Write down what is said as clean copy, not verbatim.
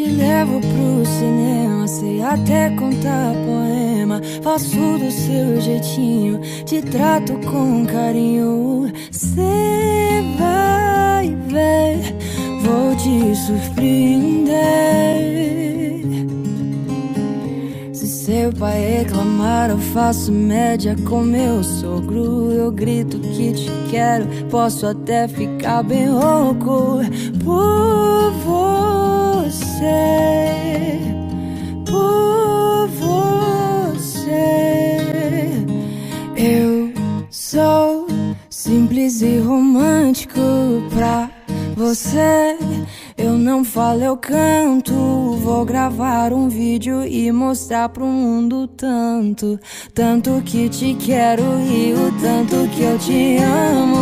te levo pro cinema, sei até contar poema. Faço do seu jeitinho, te trato com carinho. Cê vai ver, vou te surpreender. Se seu pai reclamar, eu faço média com meu sogro. Eu grito que te quero, posso até ficar bem louco por você, por você. Eu sou simples e romântico pra você. Eu não falo, eu canto. Vou gravar um vídeo e mostrar pro mundo tanto, tanto que te quero e o tanto que eu te amo.